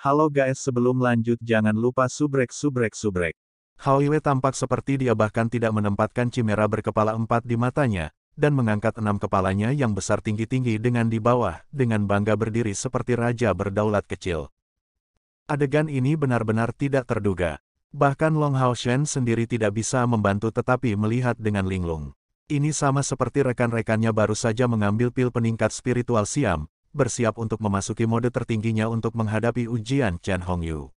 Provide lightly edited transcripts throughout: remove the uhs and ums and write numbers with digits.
Halo guys, sebelum lanjut jangan lupa subrek. Hao Yue tampak seperti dia bahkan tidak menempatkan Chimera berkepala 4 di matanya, dan mengangkat 6 kepalanya yang besar tinggi-tinggi dengan di bawah, dengan bangga berdiri seperti raja berdaulat kecil. Adegan ini benar-benar tidak terduga. Bahkan Long Haoshen sendiri tidak bisa membantu tetapi melihat dengan linglung. Ini sama seperti rekan-rekannya baru saja mengambil pil peningkat spiritual Siam, bersiap untuk memasuki mode tertingginya untuk menghadapi ujian Chen Hongyu.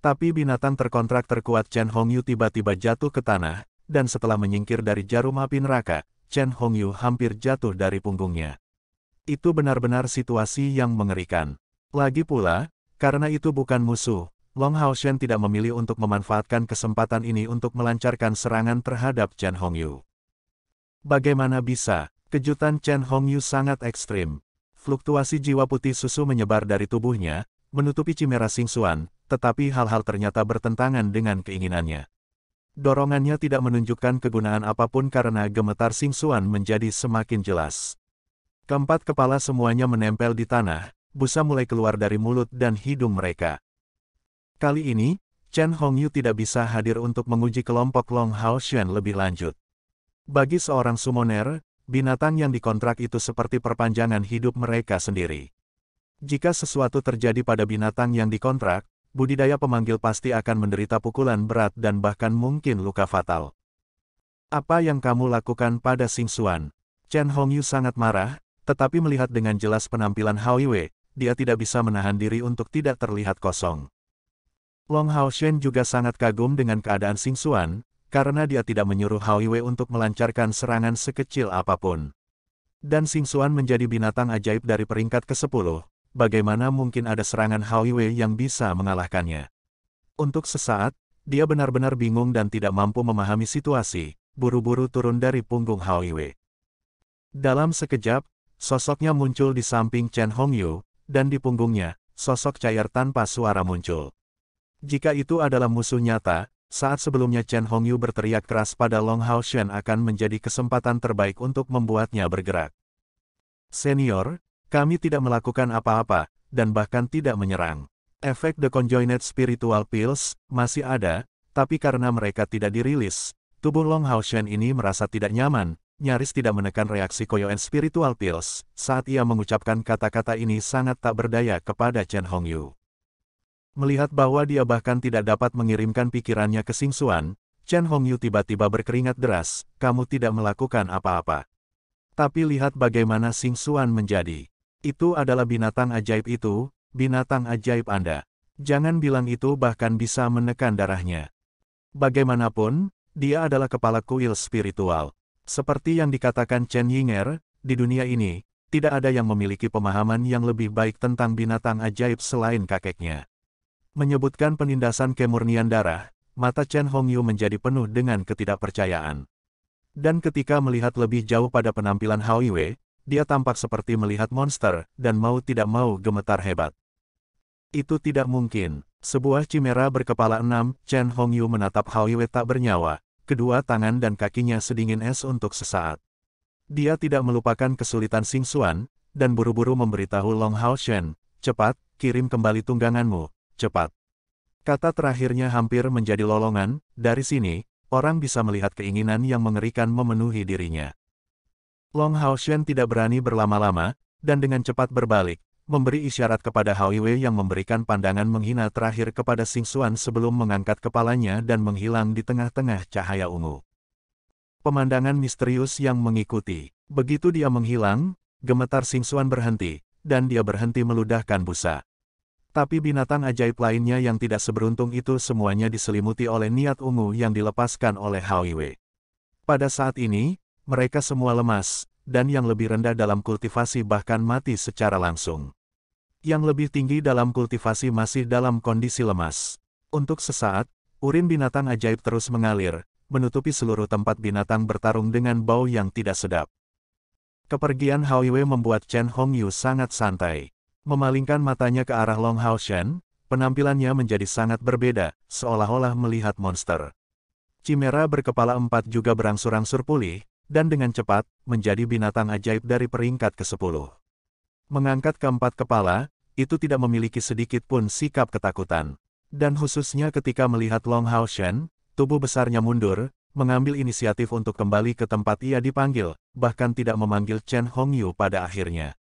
Tapi binatang terkontrak terkuat Chen Hongyu tiba-tiba jatuh ke tanah, dan setelah menyingkir dari jarum api neraka, Chen Hongyu hampir jatuh dari punggungnya. Itu benar-benar situasi yang mengerikan. Lagi pula, karena itu bukan musuh, Long Haoshen tidak memilih untuk memanfaatkan kesempatan ini untuk melancarkan serangan terhadap Chen Hongyu. Bagaimana bisa? Kejutan Chen Hongyu sangat ekstrim. Fluktuasi jiwa putih susu menyebar dari tubuhnya, menutupi Chimera Xingxuan, tetapi hal-hal ternyata bertentangan dengan keinginannya. Dorongannya tidak menunjukkan kegunaan apapun karena gemetar Xingxuan menjadi semakin jelas. Keempat kepala semuanya menempel di tanah, busa mulai keluar dari mulut dan hidung mereka. Kali ini, Chen Hongyu tidak bisa hadir untuk menguji kelompok Long Haoshen lebih lanjut. Bagi seorang summoner, binatang yang dikontrak itu seperti perpanjangan hidup mereka sendiri. Jika sesuatu terjadi pada binatang yang dikontrak, budidaya pemanggil pasti akan menderita pukulan berat dan bahkan mungkin luka fatal. Apa yang kamu lakukan pada Xingxuan? Chen Hongyu sangat marah, tetapi melihat dengan jelas penampilan Hao Yue, dia tidak bisa menahan diri untuk tidak terlihat kosong. Long Haoshen juga sangat kagum dengan keadaan Xingxuan, karena dia tidak menyuruh Hao Yue untuk melancarkan serangan sekecil apapun. Dan Xingxuan menjadi binatang ajaib dari peringkat ke-10, bagaimana mungkin ada serangan Hao Yue yang bisa mengalahkannya? Untuk sesaat, dia benar-benar bingung dan tidak mampu memahami situasi, buru-buru turun dari punggung Hao Yue. Dalam sekejap, sosoknya muncul di samping Chen Hongyu, dan di punggungnya, sosok cair tanpa suara muncul. Jika itu adalah musuh nyata, saat sebelumnya Chen Hongyu berteriak keras pada Long Haoshen akan menjadi kesempatan terbaik untuk membuatnya bergerak. Senior, kami tidak melakukan apa-apa, dan bahkan tidak menyerang. Efek The Conjoined Spiritual Pills masih ada, tapi karena mereka tidak dirilis, tubuh Long Haoshen ini merasa tidak nyaman, nyaris tidak menekan reaksi Conjoined Spiritual Pills, saat ia mengucapkan kata-kata ini sangat tak berdaya kepada Chen Hongyu. Melihat bahwa dia bahkan tidak dapat mengirimkan pikirannya ke Xingxuan, Chen Hongyu tiba-tiba berkeringat deras, kamu tidak melakukan apa-apa. Tapi lihat bagaimana Xingxuan menjadi. Itu adalah binatang ajaib itu, binatang ajaib Anda. Jangan bilang itu bahkan bisa menekan darahnya. Bagaimanapun, dia adalah kepala kuil spiritual. Seperti yang dikatakan Chen Yinger, di dunia ini, tidak ada yang memiliki pemahaman yang lebih baik tentang binatang ajaib selain kakeknya. Menyebutkan penindasan kemurnian darah, mata Chen Hongyu menjadi penuh dengan ketidakpercayaan. Dan ketika melihat lebih jauh pada penampilan Hao Yue, dia tampak seperti melihat monster, dan mau tidak mau gemetar hebat. Itu tidak mungkin. Sebuah Chimera berkepala 6, Chen Hongyu menatap Hao Yue tak bernyawa, kedua tangan dan kakinya sedingin es untuk sesaat. Dia tidak melupakan kesulitan Xingxuan, dan buru-buru memberitahu Long Haoshen, cepat, kirim kembali tungganganmu. Cepat. Kata terakhirnya hampir menjadi lolongan, dari sini, orang bisa melihat keinginan yang mengerikan memenuhi dirinya. Long Haoshen tidak berani berlama-lama, dan dengan cepat berbalik, memberi isyarat kepada Hao Yue yang memberikan pandangan menghina terakhir kepada Xingxuan sebelum mengangkat kepalanya dan menghilang di tengah-tengah cahaya ungu. Pemandangan misterius yang mengikuti. Begitu dia menghilang, gemetar Xingxuan berhenti, dan dia berhenti meludahkan busa. Tapi binatang ajaib lainnya yang tidak seberuntung itu semuanya diselimuti oleh niat ungu yang dilepaskan oleh Hao Yue. Pada saat ini, mereka semua lemas, dan yang lebih rendah dalam kultivasi bahkan mati secara langsung. Yang lebih tinggi dalam kultivasi masih dalam kondisi lemas. Untuk sesaat, urin binatang ajaib terus mengalir, menutupi seluruh tempat binatang bertarung dengan bau yang tidak sedap. Kepergian Hao Yue membuat Chen Hongyu sangat santai. Memalingkan matanya ke arah Long Haoshen, penampilannya menjadi sangat berbeda, seolah-olah melihat monster. Chimera berkepala 4 juga berangsur-angsur pulih, dan dengan cepat, menjadi binatang ajaib dari peringkat ke-10. Mengangkat keempat kepala, itu tidak memiliki sedikit pun sikap ketakutan. Dan khususnya ketika melihat Long Hao Shen, tubuh besarnya mundur, mengambil inisiatif untuk kembali ke tempat ia dipanggil, bahkan tidak memanggil Chen Hongyu pada akhirnya.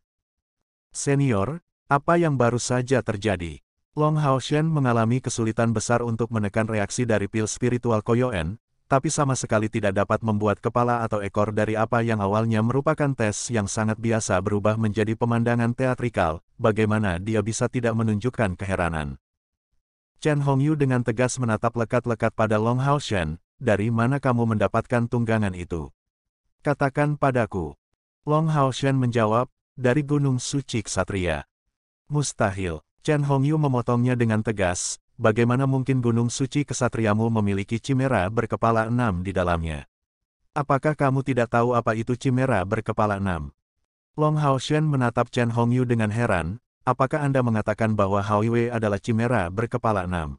Senior, apa yang baru saja terjadi? Long Hao Shen mengalami kesulitan besar untuk menekan reaksi dari pil spiritual Koyoen, tapi sama sekali tidak dapat membuat kepala atau ekor dari apa yang awalnya merupakan tes yang sangat biasa berubah menjadi pemandangan teatrikal, bagaimana dia bisa tidak menunjukkan keheranan. Chen Hongyu dengan tegas menatap lekat-lekat pada Long Hao Shen, dari mana kamu mendapatkan tunggangan itu? Katakan padaku. Long Hao Shen menjawab, dari Gunung Suci Ksatria. Mustahil. Chen Hongyu memotongnya dengan tegas, bagaimana mungkin Gunung Suci Kesatriamu memiliki cimera berkepala 6 di dalamnya? Apakah kamu tidak tahu apa itu cimera berkepala 6? Long Hao Shen menatap Chen Hongyu dengan heran, apakah Anda mengatakan bahwa Hao Yue adalah cimera berkepala 6?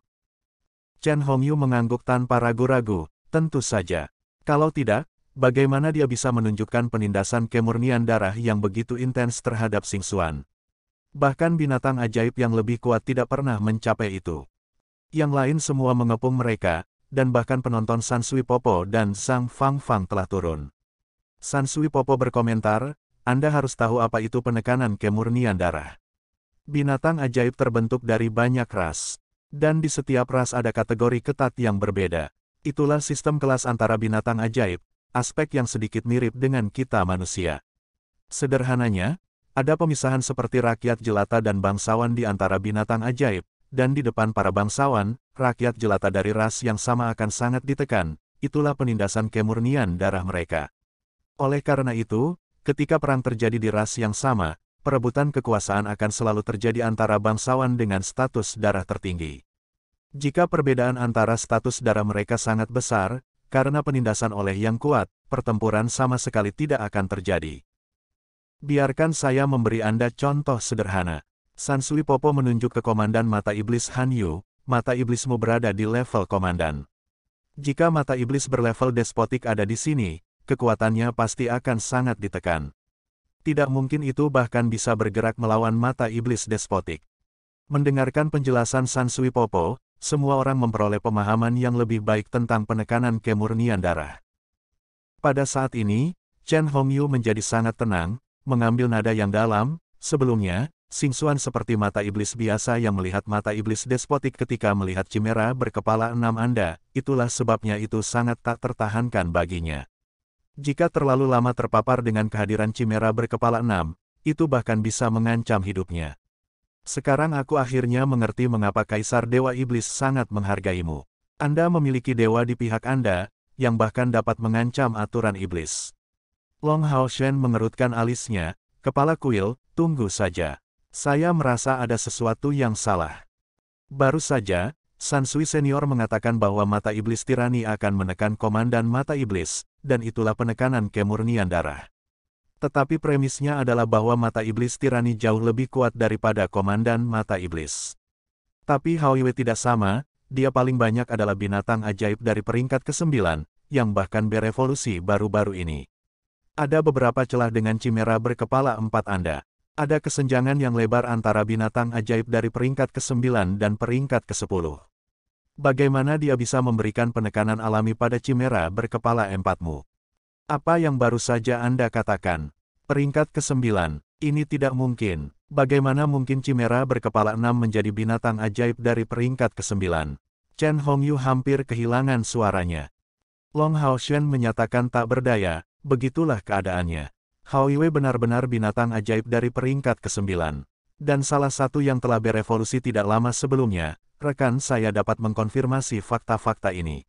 Chen Hongyu mengangguk tanpa ragu-ragu, tentu saja. Kalau tidak, bagaimana dia bisa menunjukkan penindasan kemurnian darah yang begitu intens terhadap Xingxuan? Bahkan binatang ajaib yang lebih kuat tidak pernah mencapai itu. Yang lain semua mengepung mereka, dan bahkan penonton Sansui Popo dan Zhang Fangfang telah turun. Sansui Popo berkomentar, Anda harus tahu apa itu penekanan kemurnian darah. Binatang ajaib terbentuk dari banyak ras. Dan di setiap ras ada kategori ketat yang berbeda. Itulah sistem kelas antara binatang ajaib, aspek yang sedikit mirip dengan kita manusia. Sederhananya, ada pemisahan seperti rakyat jelata dan bangsawan di antara binatang ajaib, dan di depan para bangsawan, rakyat jelata dari ras yang sama akan sangat ditekan, itulah penindasan kemurnian darah mereka. Oleh karena itu, ketika perang terjadi di ras yang sama, perebutan kekuasaan akan selalu terjadi antara bangsawan dengan status darah tertinggi. Jika perbedaan antara status darah mereka sangat besar, karena penindasan oleh yang kuat, pertempuran sama sekali tidak akan terjadi. Biarkan saya memberi Anda contoh sederhana. Sansui Popo menunjuk ke Komandan Mata Iblis Han Yu, mata iblismu berada di level komandan. Jika mata iblis berlevel despotik ada di sini, kekuatannya pasti akan sangat ditekan. Tidak mungkin itu bahkan bisa bergerak melawan mata iblis despotik. Mendengarkan penjelasan Sansui Popo, semua orang memperoleh pemahaman yang lebih baik tentang penekanan kemurnian darah. Pada saat ini, Chen Hongyu menjadi sangat tenang, mengambil nada yang dalam. Sebelumnya, Xingxuan seperti mata iblis biasa yang melihat mata iblis despotik ketika melihat cimera berkepala 6 Anda, itulah sebabnya itu sangat tak tertahankan baginya. Jika terlalu lama terpapar dengan kehadiran cimera berkepala 6, itu bahkan bisa mengancam hidupnya. Sekarang aku akhirnya mengerti mengapa Kaisar Dewa Iblis sangat menghargaimu. Anda memiliki dewa di pihak Anda, yang bahkan dapat mengancam aturan iblis. Long Hao Shen mengerutkan alisnya, kepala kuil, tunggu saja. Saya merasa ada sesuatu yang salah. Baru saja, Sansui Senior mengatakan bahwa mata iblis tirani akan menekan komandan mata iblis, dan itulah penekanan kemurnian darah. Tetapi premisnya adalah bahwa mata iblis tirani jauh lebih kuat daripada komandan mata iblis. Tapi Hao Yue tidak sama, dia paling banyak adalah binatang ajaib dari peringkat ke-9, yang bahkan berevolusi baru-baru ini. Ada beberapa celah dengan cimera berkepala 4 Anda. Ada kesenjangan yang lebar antara binatang ajaib dari peringkat ke-9 dan peringkat ke-10. Bagaimana dia bisa memberikan penekanan alami pada cimera berkepala 4-mu? Apa yang baru saja Anda katakan? Peringkat ke-9, ini tidak mungkin. Bagaimana mungkin cimera berkepala 6 menjadi binatang ajaib dari peringkat ke-9? Chen Hongyu hampir kehilangan suaranya. Long Hao Shen menyatakan tak berdaya. Begitulah keadaannya. Hao Yue benar-benar binatang ajaib dari peringkat ke-9. Dan salah satu yang telah berevolusi tidak lama sebelumnya, rekan saya dapat mengkonfirmasi fakta-fakta ini.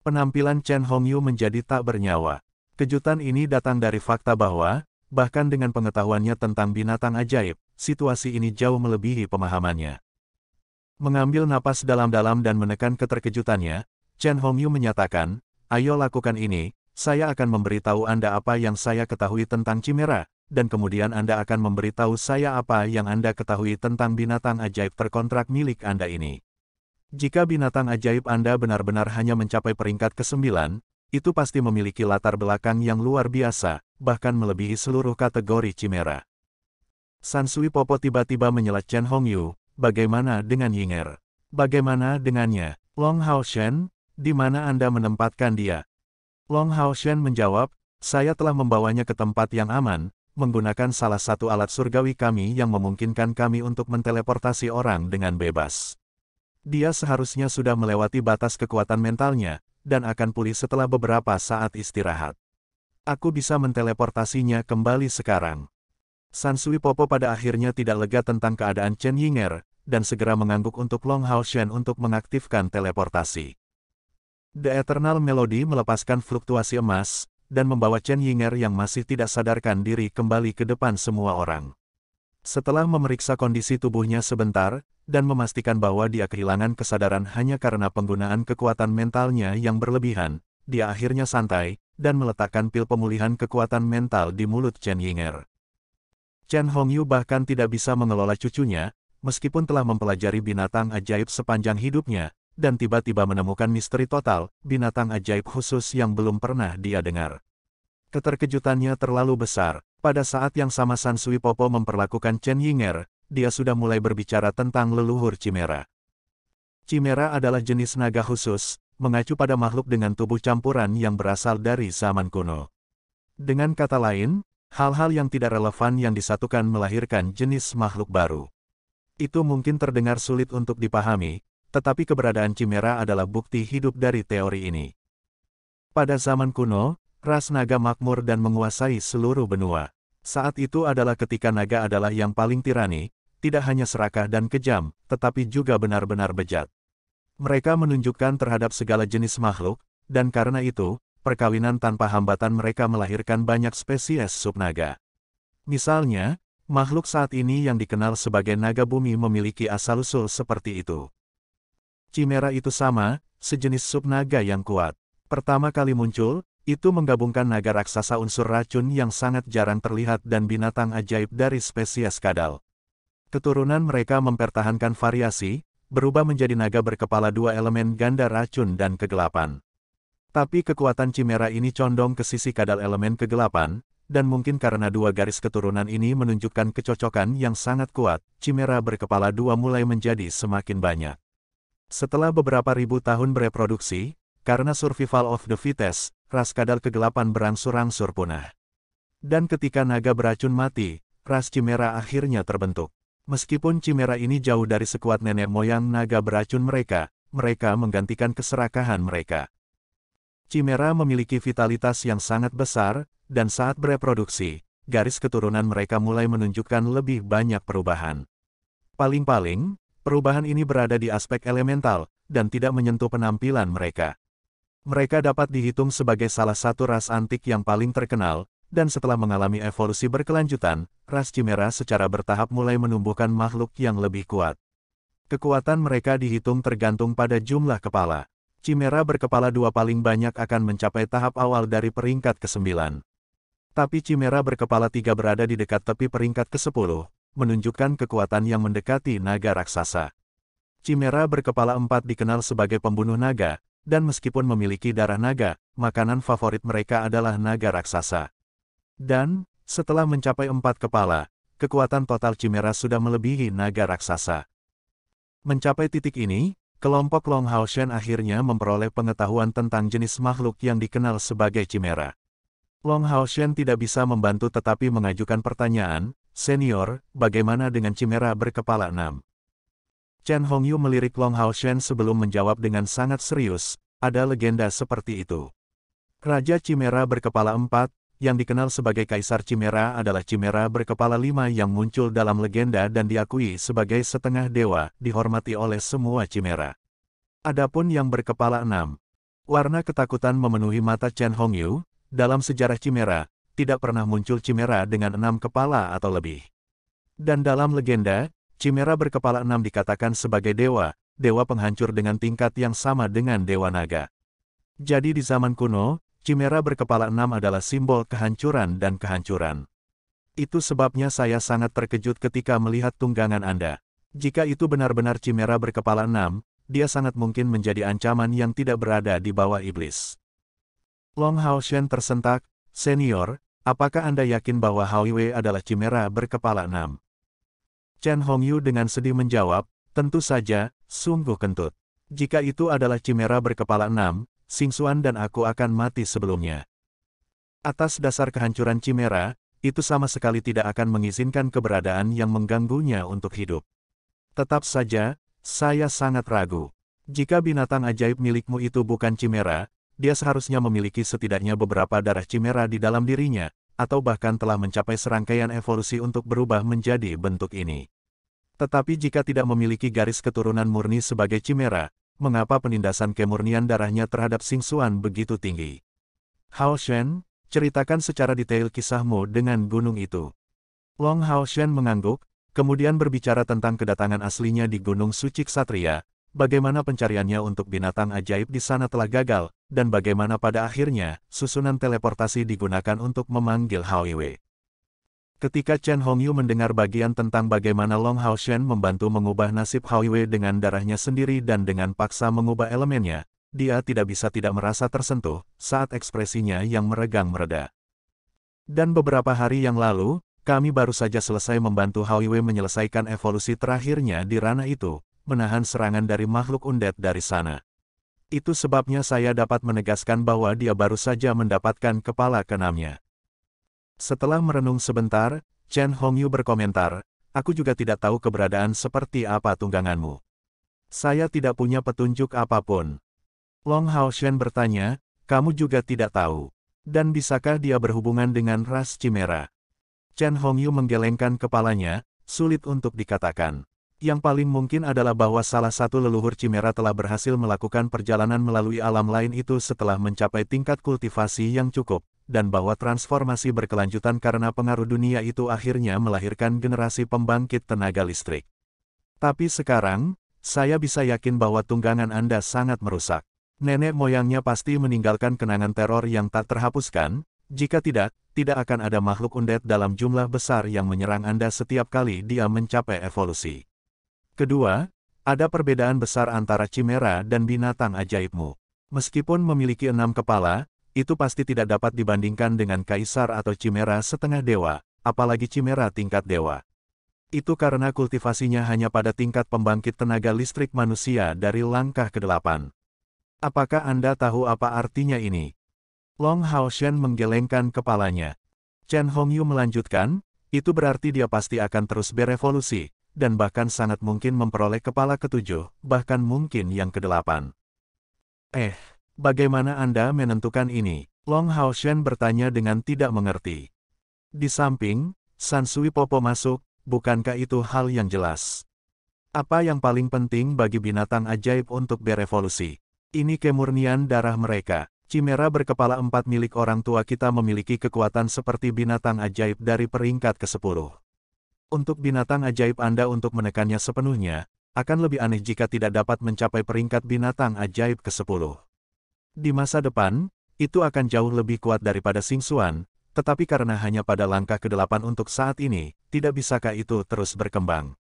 Penampilan Chen Hongyu menjadi tak bernyawa. Kejutan ini datang dari fakta bahwa, bahkan dengan pengetahuannya tentang binatang ajaib, situasi ini jauh melebihi pemahamannya. Mengambil napas dalam-dalam dan menekan keterkejutannya, Chen Hongyu menyatakan, ayo lakukan ini. Saya akan memberitahu Anda apa yang saya ketahui tentang cimera, dan kemudian Anda akan memberitahu saya apa yang Anda ketahui tentang binatang ajaib terkontrak milik Anda ini. Jika binatang ajaib Anda benar-benar hanya mencapai peringkat ke-9, itu pasti memiliki latar belakang yang luar biasa, bahkan melebihi seluruh kategori cimera. Sansui Popo tiba-tiba menyelat Chen Hongyu, bagaimana dengan Yinger? Bagaimana dengannya? Long Hao Shen, di mana Anda menempatkan dia? Long Hao Shen menjawab, saya telah membawanya ke tempat yang aman, menggunakan salah satu alat surgawi kami yang memungkinkan kami untuk menteleportasi orang dengan bebas. Dia seharusnya sudah melewati batas kekuatan mentalnya, dan akan pulih setelah beberapa saat istirahat. Aku bisa menteleportasinya kembali sekarang. Sansui Popo pada akhirnya tidak lega tentang keadaan Chen Yinger, dan segera mengangguk untuk Long Hao Shen untuk mengaktifkan teleportasi. The Eternal Melody melepaskan fluktuasi emas, dan membawa Chen Yinger yang masih tidak sadarkan diri kembali ke depan semua orang. Setelah memeriksa kondisi tubuhnya sebentar, dan memastikan bahwa dia kehilangan kesadaran hanya karena penggunaan kekuatan mentalnya yang berlebihan, dia akhirnya santai, dan meletakkan pil pemulihan kekuatan mental di mulut Chen Yinger. Chen Hongyu bahkan tidak bisa mengelola cucunya, meskipun telah mempelajari binatang ajaib sepanjang hidupnya, dan tiba-tiba menemukan misteri total, binatang ajaib khusus yang belum pernah dia dengar. Keterkejutannya terlalu besar. Pada saat yang sama Sansui Popo memperlakukan Chen Yinger, dia sudah mulai berbicara tentang leluhur Chimera. Chimera adalah jenis naga khusus, mengacu pada makhluk dengan tubuh campuran yang berasal dari zaman kuno. Dengan kata lain, hal-hal yang tidak relevan yang disatukan melahirkan jenis makhluk baru. Itu mungkin terdengar sulit untuk dipahami, tetapi keberadaan Chimera adalah bukti hidup dari teori ini. Pada zaman kuno, ras naga makmur dan menguasai seluruh benua. Saat itu adalah ketika naga adalah yang paling tirani, tidak hanya serakah dan kejam, tetapi juga benar-benar bejat. Mereka menunjukkan terhadap segala jenis makhluk, dan karena itu, perkawinan tanpa hambatan mereka melahirkan banyak spesies subnaga. Misalnya, makhluk saat ini yang dikenal sebagai naga bumi memiliki asal-usul seperti itu. Chimera itu sama, sejenis subnaga yang kuat. Pertama kali muncul, itu menggabungkan naga raksasa unsur racun yang sangat jarang terlihat dan binatang ajaib dari spesies kadal. Keturunan mereka mempertahankan variasi, berubah menjadi naga berkepala dua elemen ganda racun dan kegelapan. Tapi kekuatan Chimera ini condong ke sisi kadal elemen kegelapan, dan mungkin karena dua garis keturunan ini menunjukkan kecocokan yang sangat kuat, Chimera berkepala dua mulai menjadi semakin banyak. Setelah beberapa ribu tahun bereproduksi, karena survival of the fittest, ras kadal kegelapan berangsur-angsur punah. Dan ketika naga beracun mati, ras Chimera akhirnya terbentuk. Meskipun Chimera ini jauh dari sekuat nenek moyang naga beracun mereka, mereka menggantikan keserakahan mereka. Chimera memiliki vitalitas yang sangat besar, dan saat bereproduksi, garis keturunan mereka mulai menunjukkan lebih banyak perubahan. Paling-paling, perubahan ini berada di aspek elemental, dan tidak menyentuh penampilan mereka. Mereka dapat dihitung sebagai salah satu ras antik yang paling terkenal, dan setelah mengalami evolusi berkelanjutan, ras Chimera secara bertahap mulai menumbuhkan makhluk yang lebih kuat. Kekuatan mereka dihitung tergantung pada jumlah kepala. Chimera berkepala dua paling banyak akan mencapai tahap awal dari peringkat ke-9. Tapi Chimera berkepala 3 berada di dekat tepi peringkat ke-10, menunjukkan kekuatan yang mendekati naga raksasa. Chimera berkepala 4 dikenal sebagai pembunuh naga, dan meskipun memiliki darah naga, makanan favorit mereka adalah naga raksasa. Dan, setelah mencapai 4 kepala, kekuatan total Chimera sudah melebihi naga raksasa. Mencapai titik ini, kelompok Long Hao Shen akhirnya memperoleh pengetahuan tentang jenis makhluk yang dikenal sebagai Chimera. Long Hao Shen tidak bisa membantu tetapi mengajukan pertanyaan, "Senior, bagaimana dengan Chimera berkepala 6? Chen Hongyu melirik Long Hao Shen sebelum menjawab dengan sangat serius, ada legenda seperti itu. Raja Chimera berkepala 4, yang dikenal sebagai Kaisar Chimera adalah Chimera berkepala 5 yang muncul dalam legenda dan diakui sebagai setengah dewa, dihormati oleh semua Chimera. Adapun yang berkepala 6, warna ketakutan memenuhi mata Chen Hongyu, dalam sejarah Chimera, tidak pernah muncul Chimera dengan 6 kepala atau lebih. Dan dalam legenda, Chimera berkepala 6 dikatakan sebagai dewa, dewa penghancur dengan tingkat yang sama dengan dewa naga. Jadi di zaman kuno, Chimera berkepala 6 adalah simbol kehancuran dan kehancuran. Itu sebabnya saya sangat terkejut ketika melihat tunggangan Anda. Jika itu benar-benar Chimera berkepala 6, dia sangat mungkin menjadi ancaman yang tidak berada di bawah iblis. Long Hao Shen tersentak, "Senior, apakah Anda yakin bahwa Hao Yue adalah Chimera berkepala 6? Chen Hongyu dengan sedih menjawab, tentu saja, sungguh kentut. Jika itu adalah Chimera berkepala 6, Xingxuan dan aku akan mati sebelumnya. Atas dasar kehancuran Chimera, itu sama sekali tidak akan mengizinkan keberadaan yang mengganggunya untuk hidup. Tetap saja, saya sangat ragu. Jika binatang ajaib milikmu itu bukan Chimera, dia seharusnya memiliki setidaknya beberapa darah Chimera di dalam dirinya, atau bahkan telah mencapai serangkaian evolusi untuk berubah menjadi bentuk ini. Tetapi jika tidak memiliki garis keturunan murni sebagai Chimera, mengapa penindasan kemurnian darahnya terhadap Xingxuan begitu tinggi? Hao Shen, ceritakan secara detail kisahmu dengan gunung itu. Long Hao Shen mengangguk, kemudian berbicara tentang kedatangan aslinya di Gunung Suci Ksatria, bagaimana pencariannya untuk binatang ajaib di sana telah gagal, dan bagaimana pada akhirnya, susunan teleportasi digunakan untuk memanggil Hao Yue. Ketika Chen Hongyu mendengar bagian tentang bagaimana Long Hao Shen membantu mengubah nasib Hao Yue dengan darahnya sendiri dan dengan paksa mengubah elemennya, dia tidak bisa tidak merasa tersentuh saat ekspresinya yang meregang mereda. Dan beberapa hari yang lalu, kami baru saja selesai membantu Hao Yue menyelesaikan evolusi terakhirnya di ranah itu, menahan serangan dari makhluk undead dari sana. Itu sebabnya saya dapat menegaskan bahwa dia baru saja mendapatkan kepala keenamnya. Setelah merenung sebentar, Chen Hongyu berkomentar, aku juga tidak tahu keberadaan seperti apa tungganganmu. Saya tidak punya petunjuk apapun. Long Hao Shen bertanya, kamu juga tidak tahu. Dan bisakah dia berhubungan dengan ras Chimera? Chen Hongyu menggelengkan kepalanya, sulit untuk dikatakan. Yang paling mungkin adalah bahwa salah satu leluhur Chimera telah berhasil melakukan perjalanan melalui alam lain itu setelah mencapai tingkat kultivasi yang cukup, dan bahwa transformasi berkelanjutan karena pengaruh dunia itu akhirnya melahirkan generasi pembangkit tenaga listrik. Tapi sekarang, saya bisa yakin bahwa tunggangan Anda sangat merusak. Nenek moyangnya pasti meninggalkan kenangan teror yang tak terhapuskan, jika tidak, tidak akan ada makhluk undead dalam jumlah besar yang menyerang Anda setiap kali dia mencapai evolusi. Kedua, ada perbedaan besar antara Chimera dan binatang ajaibmu. Meskipun memiliki 6 kepala, itu pasti tidak dapat dibandingkan dengan Kaisar atau Chimera setengah dewa, apalagi Chimera tingkat dewa. Itu karena kultivasinya hanya pada tingkat pembangkit tenaga listrik manusia dari langkah ke-8. Apakah Anda tahu apa artinya ini? Long Hao Shen menggelengkan kepalanya. Chen Hongyu melanjutkan, itu berarti dia pasti akan terus berevolusi, dan bahkan sangat mungkin memperoleh kepala ke-7, bahkan mungkin yang ke-8. Bagaimana Anda menentukan ini? Long Hao Shen bertanya dengan tidak mengerti. Di samping, San Sui Popo masuk, bukankah itu hal yang jelas? Apa yang paling penting bagi binatang ajaib untuk berevolusi? Ini kemurnian darah mereka. Chimera berkepala 4 milik orang tua kita memiliki kekuatan seperti binatang ajaib dari peringkat ke-10. Untuk binatang ajaib Anda untuk menekannya sepenuhnya, akan lebih aneh jika tidak dapat mencapai peringkat binatang ajaib ke-10. Di masa depan, itu akan jauh lebih kuat daripada Xingxuan, tetapi karena hanya pada langkah ke-8 untuk saat ini, tidak bisakah itu terus berkembang?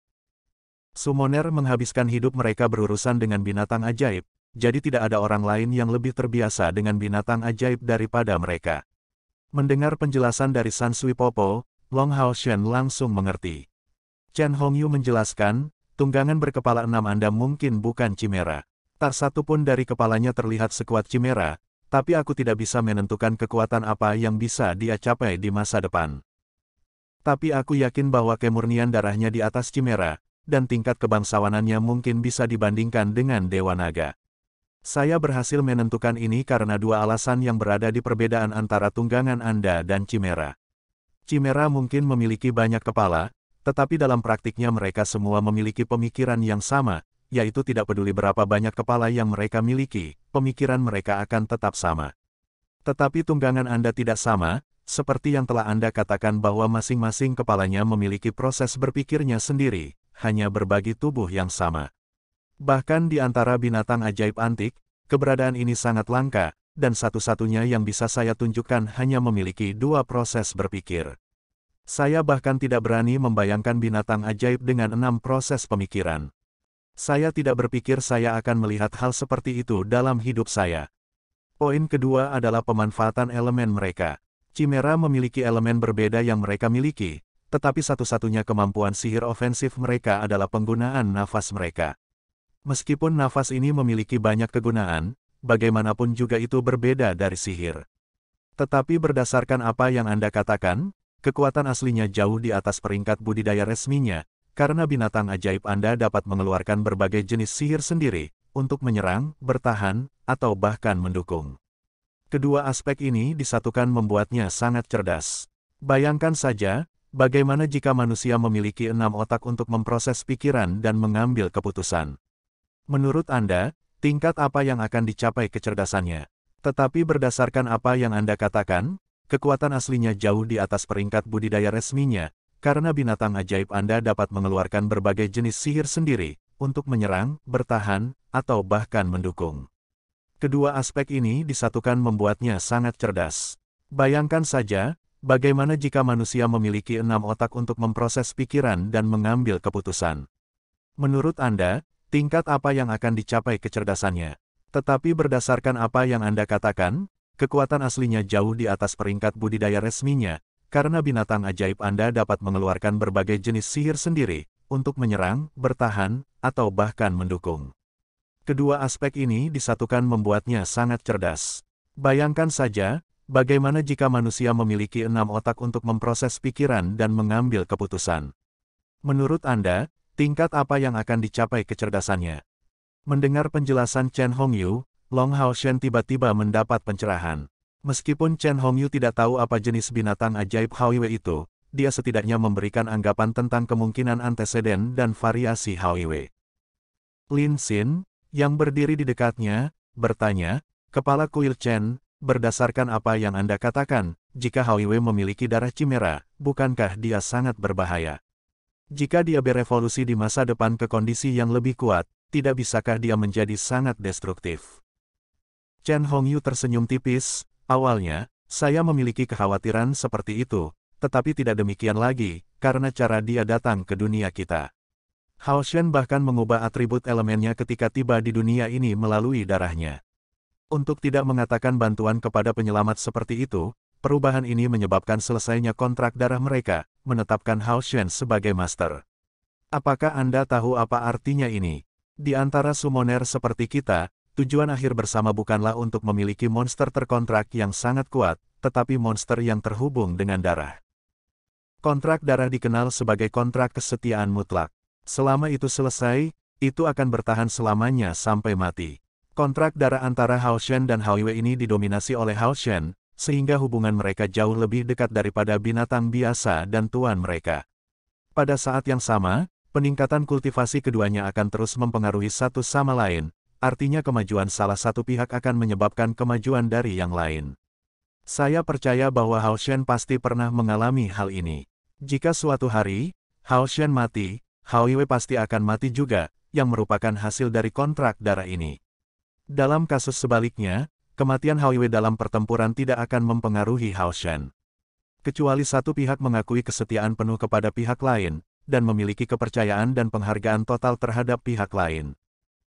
Summoner menghabiskan hidup mereka berurusan dengan binatang ajaib, jadi tidak ada orang lain yang lebih terbiasa dengan binatang ajaib daripada mereka. Mendengar penjelasan dari San Sui Popo, Long Hao Shen langsung mengerti. Chen Hongyu menjelaskan, tunggangan berkepala 6 Anda mungkin bukan Chimera. Tak satu pun dari kepalanya terlihat sekuat Chimera, tapi aku tidak bisa menentukan kekuatan apa yang bisa dia capai di masa depan. Tapi aku yakin bahwa kemurnian darahnya di atas Chimera, dan tingkat kebangsawanannya mungkin bisa dibandingkan dengan Dewa Naga. Saya berhasil menentukan ini karena dua alasan yang berada di perbedaan antara tunggangan Anda dan Chimera. Chimera mungkin memiliki banyak kepala, tetapi dalam praktiknya mereka semua memiliki pemikiran yang sama, yaitu tidak peduli berapa banyak kepala yang mereka miliki, pemikiran mereka akan tetap sama. Tetapi tunggangan Anda tidak sama, seperti yang telah Anda katakan bahwa masing-masing kepalanya memiliki proses berpikirnya sendiri, hanya berbagi tubuh yang sama. Bahkan di antara binatang ajaib antik, keberadaan ini sangat langka, dan satu-satunya yang bisa saya tunjukkan hanya memiliki 2 proses berpikir. Saya bahkan tidak berani membayangkan binatang ajaib dengan 6 proses pemikiran. Saya tidak berpikir saya akan melihat hal seperti itu dalam hidup saya. Poin kedua adalah pemanfaatan elemen mereka. Chimera memiliki elemen berbeda yang mereka miliki, tetapi satu-satunya kemampuan sihir ofensif mereka adalah penggunaan nafas mereka. Meskipun nafas ini memiliki banyak kegunaan, bagaimanapun juga itu berbeda dari sihir. Tetapi berdasarkan apa yang Anda katakan, kekuatan aslinya jauh di atas peringkat budidaya resminya, karena binatang ajaib Anda dapat mengeluarkan berbagai jenis sihir sendiri, untuk menyerang, bertahan, atau bahkan mendukung. Kedua aspek ini disatukan membuatnya sangat cerdas. Bayangkan saja, bagaimana jika manusia memiliki 6 otak untuk memproses pikiran dan mengambil keputusan. Menurut Anda, tingkat apa yang akan dicapai kecerdasannya? Tetapi berdasarkan apa yang Anda katakan, kekuatan aslinya jauh di atas peringkat budidaya resminya, karena binatang ajaib Anda dapat mengeluarkan berbagai jenis sihir sendiri, untuk menyerang, bertahan, atau bahkan mendukung. Kedua aspek ini disatukan membuatnya sangat cerdas. Bayangkan saja, bagaimana jika manusia memiliki 6 otak untuk memproses pikiran dan mengambil keputusan. Menurut Anda, tingkat apa yang akan dicapai kecerdasannya? Tetapi berdasarkan apa yang Anda katakan, kekuatan aslinya jauh di atas peringkat budidaya resminya, karena binatang ajaib Anda dapat mengeluarkan berbagai jenis sihir sendiri, untuk menyerang, bertahan, atau bahkan mendukung. Kedua aspek ini disatukan membuatnya sangat cerdas. Bayangkan saja, bagaimana jika manusia memiliki 6 otak untuk memproses pikiran dan mengambil keputusan. Menurut Anda, tingkat apa yang akan dicapai kecerdasannya? Mendengar penjelasan Chen Hongyu, Long Haoshen tiba-tiba mendapat pencerahan. Meskipun Chen Hongyu tidak tahu apa jenis binatang ajaib Haoiwe itu, dia setidaknya memberikan anggapan tentang kemungkinan anteseden dan variasi Haoiwe. Lin Xin, yang berdiri di dekatnya, bertanya, "Kepala kuil Chen, berdasarkan apa yang Anda katakan, jika Haoiwe memiliki darah Chimera, bukankah dia sangat berbahaya? Jika dia berevolusi di masa depan ke kondisi yang lebih kuat, tidak bisakah dia menjadi sangat destruktif?" Chen Hongyu tersenyum tipis, "Awalnya, saya memiliki kekhawatiran seperti itu, tetapi tidak demikian lagi, karena cara dia datang ke dunia kita. Haoshen bahkan mengubah atribut elemennya ketika tiba di dunia ini melalui darahnya. Untuk tidak mengatakan bantuan kepada penyelamat seperti itu, perubahan ini menyebabkan selesainya kontrak darah mereka, menetapkan Haoshen sebagai master. Apakah Anda tahu apa artinya ini? Di antara summoner seperti kita, tujuan akhir bersama bukanlah untuk memiliki monster terkontrak yang sangat kuat, tetapi monster yang terhubung dengan darah. Kontrak darah dikenal sebagai kontrak kesetiaan mutlak. Selama itu selesai, itu akan bertahan selamanya sampai mati. Kontrak darah antara Haoshen dan Haoiwe ini didominasi oleh Haoshen, sehingga hubungan mereka jauh lebih dekat daripada binatang biasa dan tuan mereka. Pada saat yang sama, peningkatan kultivasi keduanya akan terus mempengaruhi satu sama lain, artinya kemajuan salah satu pihak akan menyebabkan kemajuan dari yang lain. Saya percaya bahwa Haoshen pasti pernah mengalami hal ini. Jika suatu hari, Haoshen mati, Haoiwe pasti akan mati juga, yang merupakan hasil dari kontrak darah ini. Dalam kasus sebaliknya, kematian Haoiwe dalam pertempuran tidak akan mempengaruhi Haoshen. Kecuali satu pihak mengakui kesetiaan penuh kepada pihak lain, dan memiliki kepercayaan dan penghargaan total terhadap pihak lain.